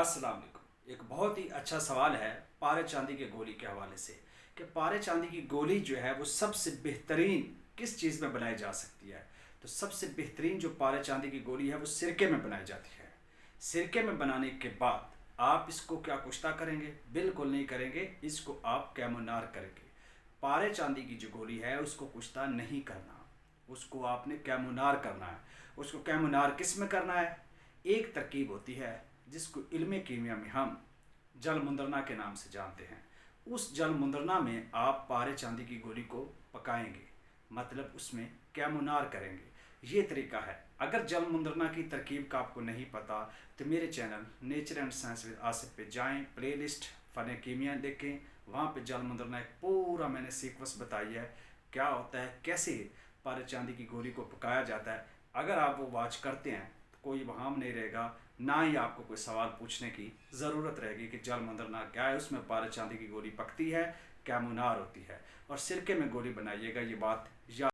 अस्सलाम वालेकुम। एक बहुत ही अच्छा सवाल है पारे चांदी के गोली के हवाले से कि पारे चांदी की गोली जो है वो सबसे बेहतरीन किस चीज़ में बनाई जा सकती है। तो सबसे बेहतरीन जो पारे चांदी की गोली है वो सिरके में बनाई जाती है। सिरके में बनाने के बाद आप इसको क्या कुश्ता करेंगे? बिल्कुल नहीं करेंगे, इसको आप कैमोनार करेंगे। पारे चांदी की जो गोली है उसको कुश्ता नहीं करना, उसको आपने कैमोनार करना है। उसको कैमोनार किस में करना है? एक तरकीब होती है जिसको इल्म कीमिया में हम जल मुंदरना के नाम से जानते हैं। उस जल मुंदरना में आप पारे चांदी की गोली को पकाएंगे, मतलब उसमें कैमोनार करेंगे। ये तरीका है। अगर जल मुंदरना की तरकीब का आपको नहीं पता तो मेरे channel nature and science with Asif पे जाएं, प्लेलिस्ट फ़न कीमिया देखें। वहाँ पे जल मुंदरना एक पूरा मैंने सीक्वेंस बताई है, क्या होता है, कैसे पारे चांदी की गोली को पकाया जाता है। अगर आप वो वॉच करते हैं तो कोई वहाम नहीं रहेगा, ना ही आपको कोई सवाल पूछने की ज़रूरत रहेगी कि जल मंदरना क्या है। उसमें पारे चांदी की गोली पकती है, कैमुनार होती है। और सिरके में गोली बनाइएगा, ये बात याद